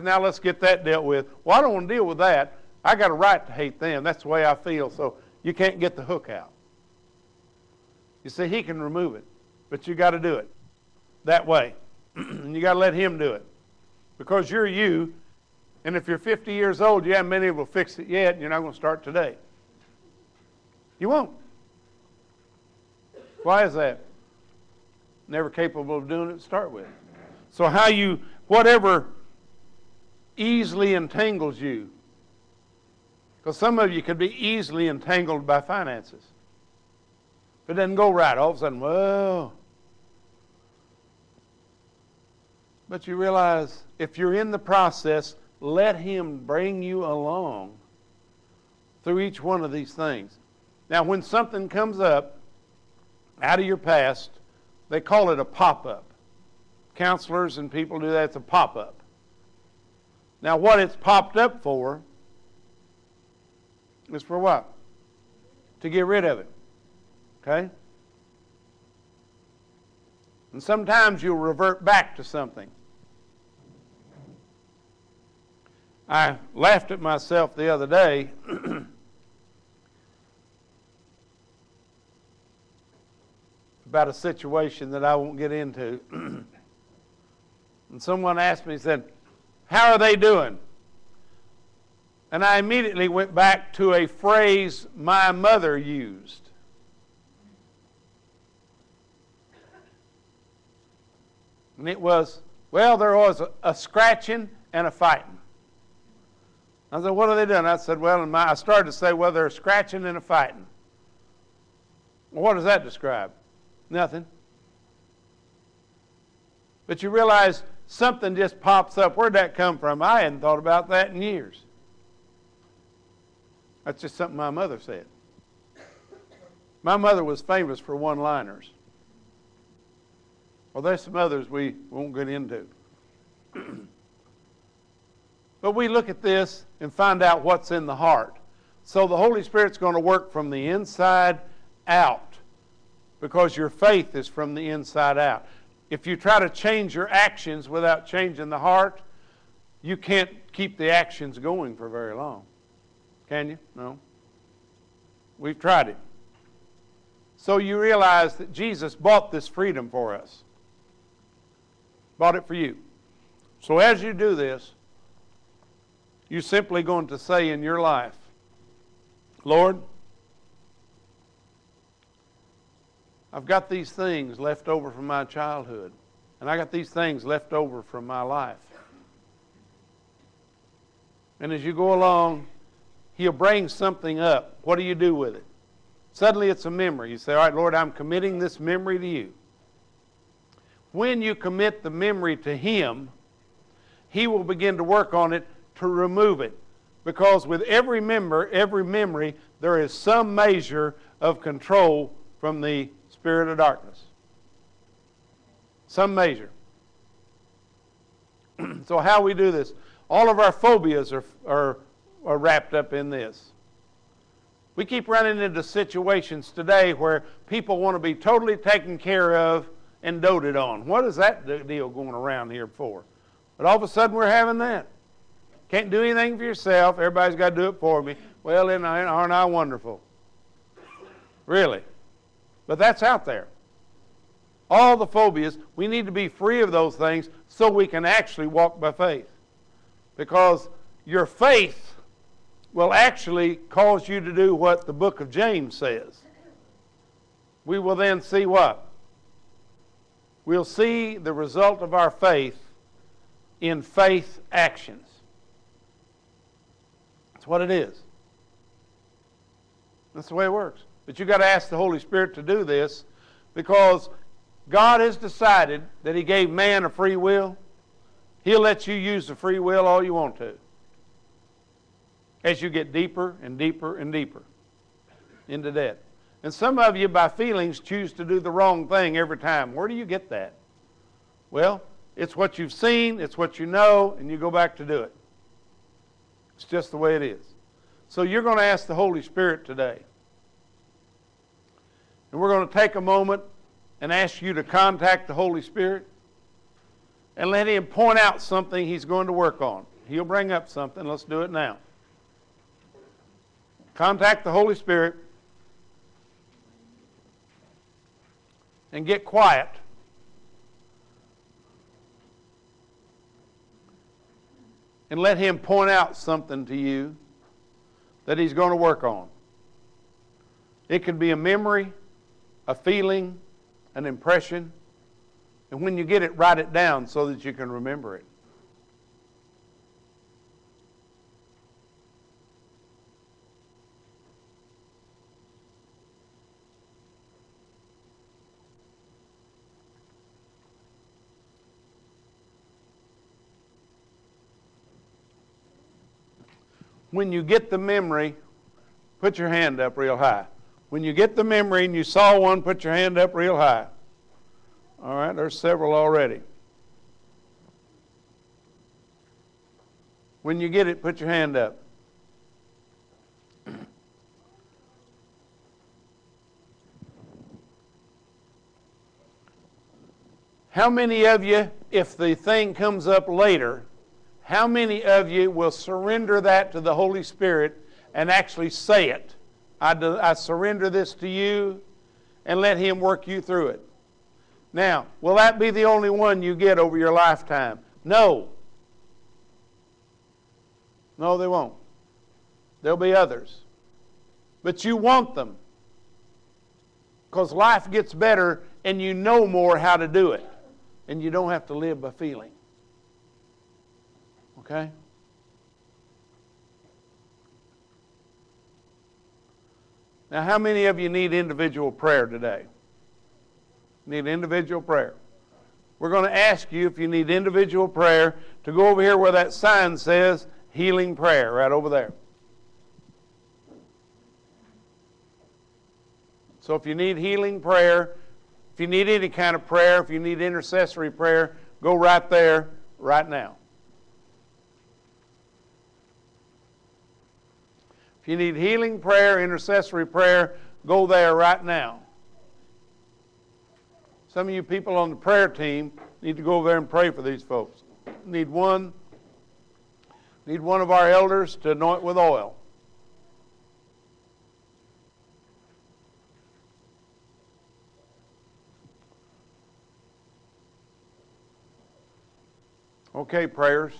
Now let's get that dealt with. Well, I don't want to deal with that. I got a right to hate them. That's the way I feel. So you can't get the hook out. You see, he can remove it, but you got to do it that way. And you got to let him do it. Because you're you, and if you're 50 years old, you haven't been able to fix it yet, and you're not going to start today. You won't. Why is that? Never capable of doing it to start with. So whatever easily entangles you, because some of you could be easily entangled by finances. If it doesn't go right, all of a sudden, well. But you realize if you're in the process, let him bring you along through each one of these things. Now, when something comes up out of your past, they call it a pop-up. Counselors and people do that. It's a pop-up. Now, what it's popped up for is for what? To get rid of it. Okay? And sometimes you'll revert back to something. I laughed at myself the other day about a situation that I won't get into. And someone asked me, said, "How are they doing?" And I immediately went back to a phrase my mother used. And it was, well, there was a scratching and a fighting. I said, what are they doing? I said, well, I started to say, well, they're scratching and a fighting. Well, what does that describe? Nothing. But you realize something just pops up. Where'd that come from? I hadn't thought about that in years. That's just something my mother said. My mother was famous for one-liners. Well, there's some others we won't get into. But we look at this and find out what's in the heart. So the Holy Spirit's going to work from the inside out because your faith is from the inside out. If you try to change your actions without changing the heart, you can't keep the actions going for very long. Can you? No. We've tried it. So you realize that Jesus bought this freedom for us. Bought it for you. So as you do this, you're simply going to say in your life, Lord, I've got these things left over from my childhood, and I got these things left over from my life. And as you go along, he'll bring something up. What do you do with it? Suddenly it's a memory. You say, all right, Lord, I'm committing this memory to you. When you commit the memory to him, he will begin to work on it to remove it. Because with every memory, there is some measure of control from the spirit of darkness. Some measure. So how we do this? All of our phobias are wrapped up in this. We keep running into situations today where people want to be totally taken care of and doted on. What is that deal going around here for? But all of a sudden we're having that. Can't do anything for yourself. Everybody's got to do it for me. Well, then aren't I wonderful? Really. But that's out there. All the phobias, we need to be free of those things so we can actually walk by faith. Because your faith will actually cause you to do what the book of James says. We will then see what? We'll see the result of our faith in faith actions. That's what it is. That's the way it works. But you've got to ask the Holy Spirit to do this because God has decided that he gave man a free will. He'll let you use the free will all you want to as you get deeper and deeper and deeper into debt. And some of you, by feelings, choose to do the wrong thing every time. Where do you get that? Well, it's what you've seen, it's what you know, and you go back to do it. It's just the way it is. So you're going to ask the Holy Spirit today. And we're going to take a moment and ask you to contact the Holy Spirit and let him point out something he's going to work on. He'll bring up something. Let's do it now. Contact the Holy Spirit and get quiet. And let him point out something to you that he's going to work on. It could be a memory, a feeling, an impression. And when you get it, write it down so that you can remember it. When you get the memory, put your hand up real high. When you get the memory and you saw one, put your hand up real high. All right, there's several already. When you get it, put your hand up. How many of you, if the thing comes up later, how many of you will surrender that to the Holy Spirit and actually say it? I surrender this to you, and let him work you through it. Now, will that be the only one you get over your lifetime? No. No, they won't. There'll be others. But you want them, because life gets better and you know more how to do it, and you don't have to live by feeling. Okay? Now, how many of you need individual prayer today? Need individual prayer. We're going to ask you, if you need individual prayer, to go over here where that sign says healing prayer, right over there. So if you need healing prayer, if you need any kind of prayer, if you need intercessory prayer, go right there, right now. If you need healing prayer, intercessory prayer, go there right now. Some of you people on the prayer team need to go over there and pray for these folks. Need one of our elders to anoint with oil. Okay, prayers.